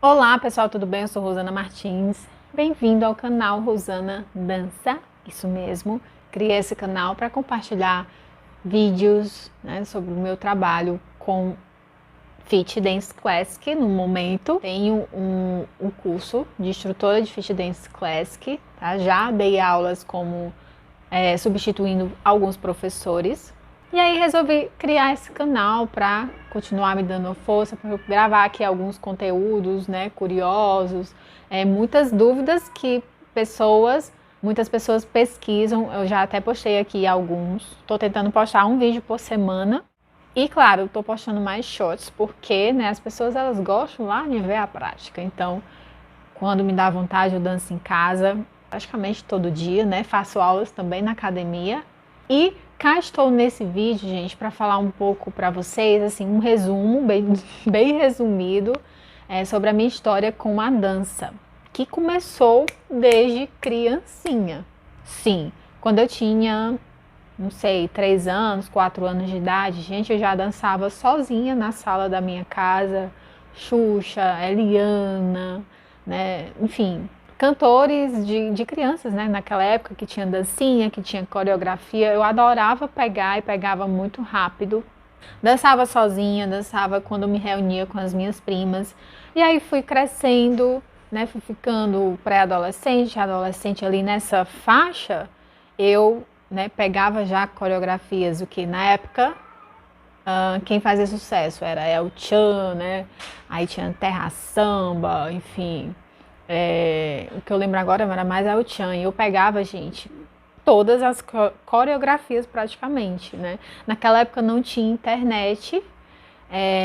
Olá pessoal, tudo bem? Eu sou Rosana Martins. Bem-vindo ao canal Rosana Dança. Isso mesmo, criei esse canal para compartilhar vídeos, sobre o meu trabalho com Fit Dance Classic. No momento tenho um curso de instrutora de Fit Dance Classic, tá? Já dei aulas como substituindo alguns professores. E aí resolvi criar esse canal para continuar me dando força, para gravar aqui alguns conteúdos, curiosos, muitas dúvidas que muitas pessoas pesquisam. Eu já até postei aqui alguns. Estou tentando postar um vídeo por semana. E claro, estou postando mais shorts porque, as pessoas elas gostam lá de ver a prática. Então, quando me dá vontade, eu danço em casa, praticamente todo dia, Faço aulas também na academia. E cá estou nesse vídeo, gente, para falar um pouco para vocês, assim, um resumo bem resumido sobre a minha história com a dança, que começou desde criancinha. Sim, quando eu tinha, não sei, 3 anos, 4 anos de idade, gente, eu já dançava sozinha na sala da minha casa, Xuxa, Eliana, enfim, cantores de crianças, naquela época que tinha dancinha, que tinha coreografia. Eu adorava pegar e pegava muito rápido. Dançava sozinha, dançava quando me reunia com as minhas primas. E aí fui crescendo, fui ficando pré-adolescente, adolescente ali nessa faixa. Eu, pegava já coreografias, o que na época quem fazia sucesso era El Chan, Aí tinha Terra Samba, enfim. O que eu lembro agora era mais El Chan. E eu pegava, gente, todas as coreografias praticamente, Naquela época não tinha internet,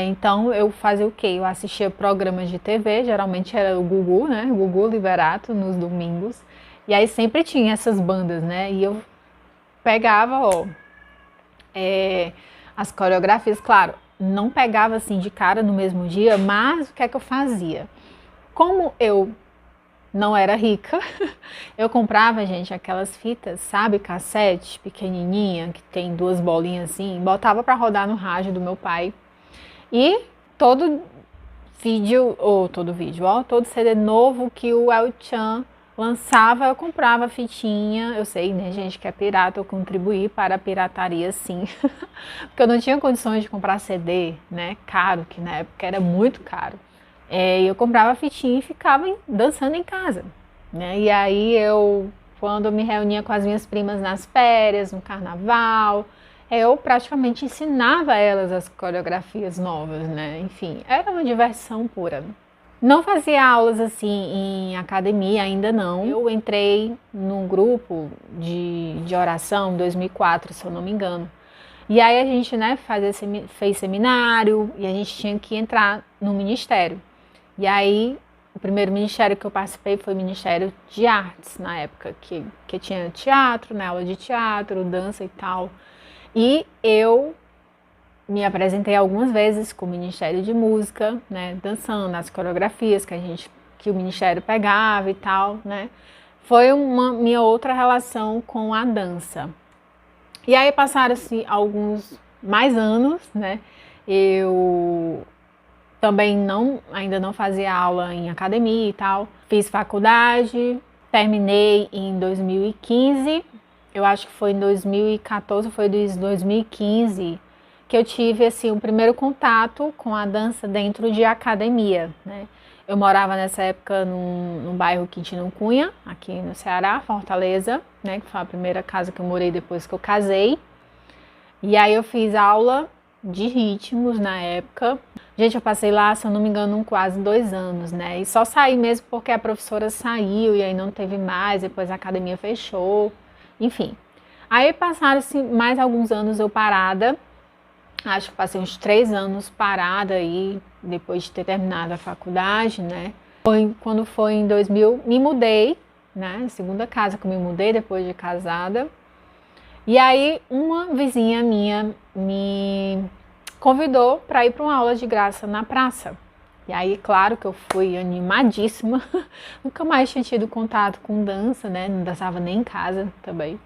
então eu fazia o quê? Eu assistia programas de TV, geralmente era o Gugu, Gugu Liberato nos domingos. E aí sempre tinha essas bandas, E eu pegava, as coreografias, claro, não pegava assim de cara no mesmo dia, mas o que é que eu fazia? Como eu não era rica, eu comprava, gente, aquelas fitas, sabe, cassete pequenininha, que tem 2 bolinhas assim, botava para rodar no rádio do meu pai. E todo CD novo que o El Chan lançava, eu comprava fitinha. Eu sei, gente, que é pirata, eu contribuí para a pirataria, sim. Porque eu não tinha condições de comprar CD, caro, que na época era muito caro. Eu comprava fitinha e ficava dançando em casa, E aí quando eu me reunia com as minhas primas nas férias, no carnaval, eu praticamente ensinava elas as coreografias novas, Enfim, era uma diversão pura. Não fazia aulas assim em academia, ainda não. Eu entrei num grupo de oração em 2004, se eu não me engano. E aí a gente, fez seminário e a gente tinha que entrar no ministério. E aí, o primeiro ministério que eu participei foi o Ministério de Artes, na época, que tinha teatro, aula de teatro, dança e tal. E eu me apresentei algumas vezes com o Ministério de Música, dançando as coreografias que o Ministério pegava e tal, Foi uma minha outra relação com a dança. E aí passaram-se alguns mais anos, Eu também ainda não fazia aula em academia e tal. Fiz faculdade, terminei em 2015. Eu acho que foi em 2014, foi em 2015 que eu tive assim o primeiro contato com a dança dentro de academia, Eu morava nessa época num bairro Quintino Cunha, aqui no Ceará, Fortaleza, Que foi a primeira casa que eu morei depois que eu casei. E aí eu fiz aula de ritmos na época. Gente, eu passei lá, se eu não me engano, quase 2 anos, E só saí mesmo porque a professora saiu e aí não teve mais, depois a academia fechou, enfim. Aí passaram-se mais alguns anos eu parada, acho que passei uns 3 anos parada aí, depois de ter terminado a faculdade, Quando foi em 2000, me mudei, Segunda casa que eu me mudei depois de casada. E aí uma vizinha minha me convidou para ir para uma aula de graça na praça. E aí, claro que eu fui animadíssima, nunca mais tinha tido contato com dança, Não dançava nem em casa também,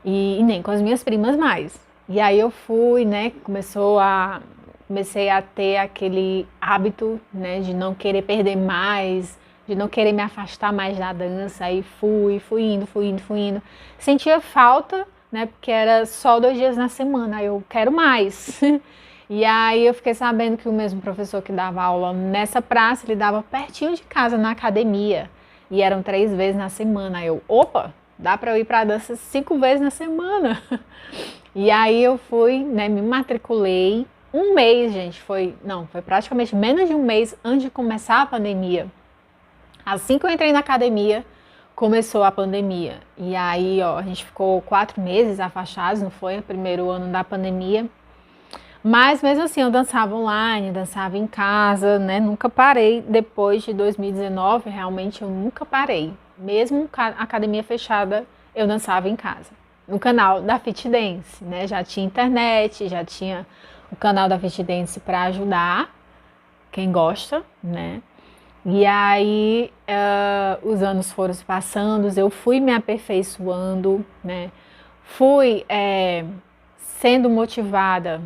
e nem com as minhas primas mais. E aí eu fui, começou a comecei a ter aquele hábito, né, de não querer perder mais, de não querer me afastar mais da dança. Aí fui indo. Sentia falta, né, porque era só 2 dias na semana, aí eu quero mais. E aí eu fiquei sabendo que o mesmo professor que dava aula nessa praça, ele dava pertinho de casa, na academia. E eram 3 vezes na semana. Aí eu, opa, dá pra eu ir pra dança 5 vezes na semana. E aí eu fui, né, me matriculei. Um mês, gente, foi praticamente menos de um mês antes de começar a pandemia. Assim que eu entrei na academia, começou a pandemia. E aí, ó, a gente ficou 4 meses afastados, não foi? O primeiro ano da pandemia. Mas mesmo assim, eu dançava online, dançava em casa, né? Nunca parei. Depois de 2019, realmente eu nunca parei. Mesmo a academia fechada, eu dançava em casa. No canal da Fit Dance, né? Já tinha internet, já tinha o canal da Fit Dance para ajudar quem gosta, né? E aí, os anos foram se passando, eu fui me aperfeiçoando, né? Fui sendo motivada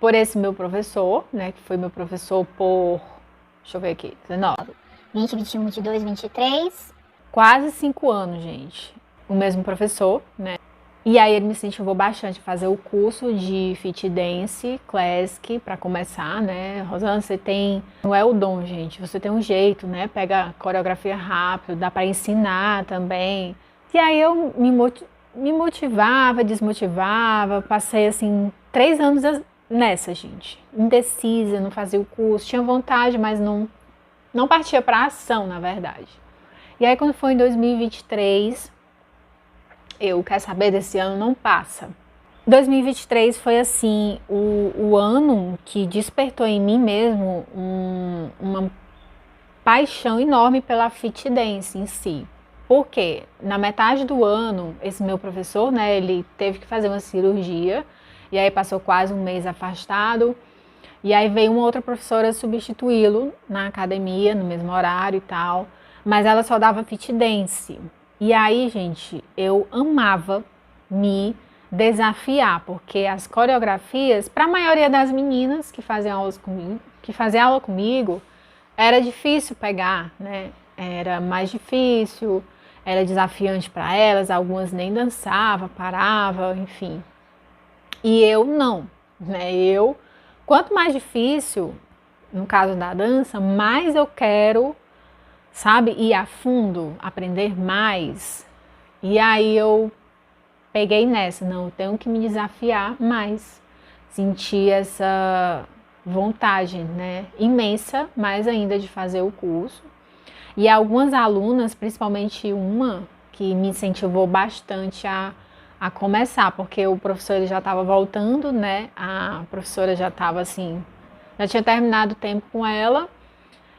por esse meu professor, né, que foi meu professor por, deixa eu ver aqui, 19, 20, 21, 22, 23. Quase 5 anos, gente. O mesmo professor, né? E aí ele me incentivou bastante a fazer o curso de Fit Dance Classic para começar, né? Rosana, você tem, não é o dom, gente, você tem um jeito, né? Pega coreografia rápido, dá para ensinar também. E aí eu me motivava, desmotivava, passei assim 3 anos nessa, gente, indecisa, não fazia o curso, tinha vontade, mas não partia para ação, na verdade. E aí quando foi em 2023, eu, quer saber, desse ano não passa. 2023 foi assim, o ano que despertou em mim mesmo uma paixão enorme pela Fit Dance em si. Porque na metade do ano, esse meu professor, né, ele teve que fazer uma cirurgia, e aí passou quase um mês afastado. E aí veio uma outra professora substituí-lo na academia, no mesmo horário e tal. Mas ela só dava Fit Dance. E aí, gente, eu amava me desafiar, porque as coreografias, para a maioria das meninas que faziam aula comigo, era difícil pegar, né? Era mais difícil, era desafiante para elas, algumas nem dançavam, paravam, enfim. E eu não, né? Quanto mais difícil, no caso da dança, mais eu quero, sabe, ir a fundo, aprender mais. E aí eu peguei nessa, não, eu tenho que me desafiar mais. Senti essa vontade, né, imensa, mais ainda de fazer o curso. E algumas alunas, principalmente uma, que me incentivou bastante a começar, porque o professor ele já estava voltando, né? A professora já estava assim, já tinha terminado o tempo com ela,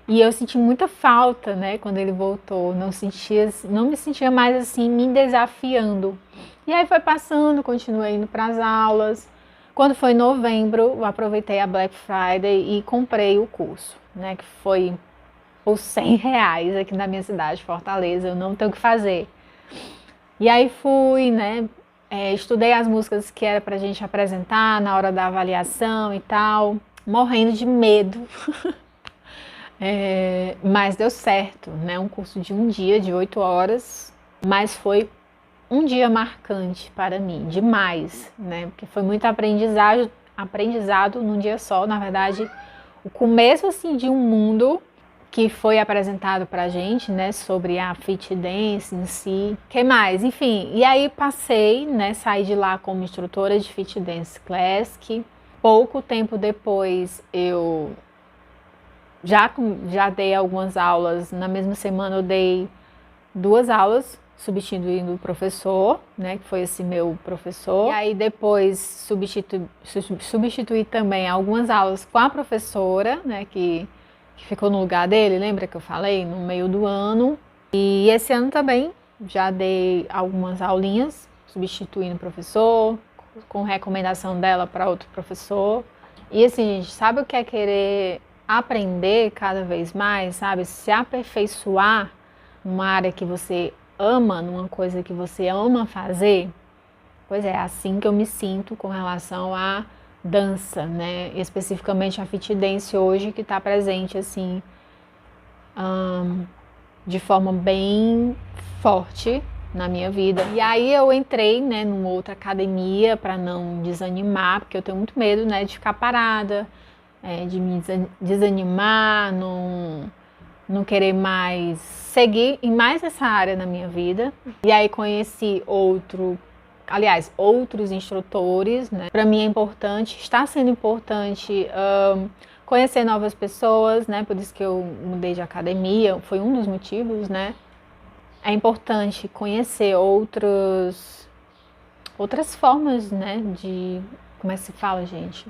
e eu senti muita falta, né? Quando ele voltou, não me sentia mais assim me desafiando. E aí foi passando, continuei indo para as aulas. Quando foi em novembro, eu aproveitei a Black Friday e comprei o curso, né? Que foi por R$ 100 aqui na minha cidade, Fortaleza. Eu não tenho o que fazer. E aí fui, né? Estudei as músicas que era pra gente apresentar na hora da avaliação e tal, morrendo de medo. Mas deu certo, né? Um curso de um dia, de 8 horas, mas foi um dia marcante para mim, demais, né? Porque foi muito aprendizado num dia só, na verdade, o começo assim de um mundo que foi apresentado pra gente, né, sobre a Fit Dance em si. Que mais? Enfim, e aí passei, né, saí de lá como instrutora de Fit Dance Classic. Pouco tempo depois eu já dei algumas aulas. Na mesma semana eu dei 2 aulas substituindo o professor, né, que foi esse meu professor. E aí depois substituí também algumas aulas com a professora, né, que ficou no lugar dele, lembra que eu falei? No meio do ano. E esse ano também já dei algumas aulinhas, substituindo o professor, com recomendação dela para outro professor. E assim, gente, sabe o que é querer aprender cada vez mais, sabe? Se aperfeiçoar numa área que você ama, numa coisa que você ama fazer? Pois é, assim que eu me sinto com relação a dança, né? Especificamente a fit dance hoje, que está presente, assim, de forma bem forte na minha vida. E aí eu entrei, né, numa outra academia para não desanimar, porque eu tenho muito medo, né, de ficar parada, de me desanimar, não querer mais seguir em mais essa área na minha vida. E aí conheci outros instrutores, né? Para mim é importante, está sendo importante conhecer novas pessoas, né? Por isso que eu mudei de academia, foi um dos motivos, né? É importante conhecer outras formas, né? Como é que se fala, gente?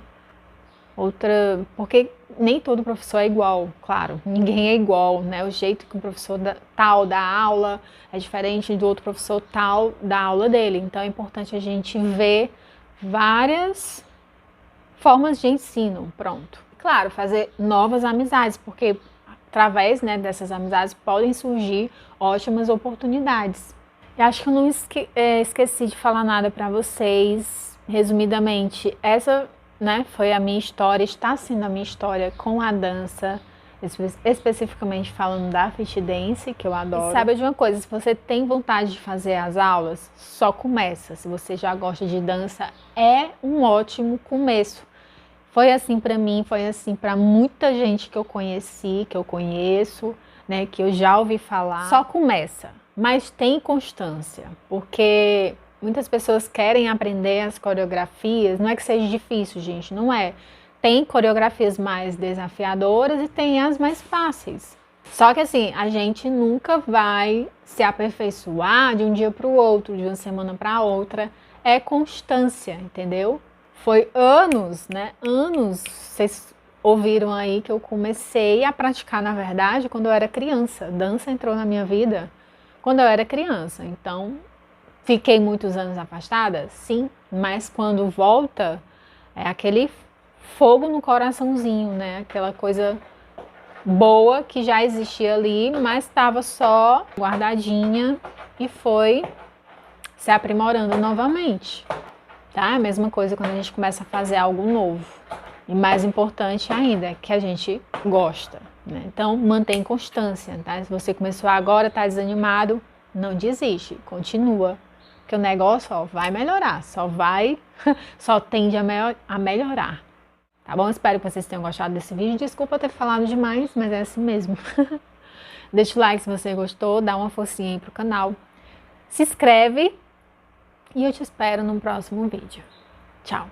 Porque nem todo professor é igual, claro, ninguém é igual, né? O jeito que o professor tal dá aula é diferente do outro professor tal da aula dele. Então é importante a gente ver várias formas de ensino, pronto. Claro, fazer novas amizades, porque através, né, dessas amizades podem surgir ótimas oportunidades. Eu acho que eu não esqueci de falar nada para vocês. Resumidamente, essa, né, foi a minha história, está sendo a minha história com a dança, especificamente falando da fit dance, que eu adoro. E sabe de uma coisa, se você tem vontade de fazer as aulas, só começa. Se você já gosta de dança, é um ótimo começo. Foi assim para mim, foi assim para muita gente que eu conheci, que eu conheço, né, que eu já ouvi falar. Só começa, mas tem constância, porque muitas pessoas querem aprender as coreografias, não é que seja difícil, gente, não é. Tem coreografias mais desafiadoras e tem as mais fáceis. Só que assim, a gente nunca vai se aperfeiçoar de um dia para o outro, de uma semana para outra. É constância, entendeu? Foi anos, né? Anos, vocês ouviram aí que eu comecei a praticar, na verdade, quando eu era criança. Dança entrou na minha vida quando eu era criança. Então, fiquei muitos anos afastada? Sim, mas quando volta, é aquele fogo no coraçãozinho, né? Aquela coisa boa que já existia ali, mas estava só guardadinha e foi se aprimorando novamente. Tá? A mesma coisa quando a gente começa a fazer algo novo. E mais importante ainda, é que a gente gosta, né? Então, mantém constância, tá? Se você começou agora, tá desanimado, não desiste, continua. Porque o negócio, ó, vai melhorar, só tende a melhorar. Tá bom? Espero que vocês tenham gostado desse vídeo. Desculpa ter falado demais, mas é assim mesmo. Deixa o like se você gostou, dá uma forcinha aí pro canal. Se inscreve. E eu te espero no próximo vídeo. Tchau!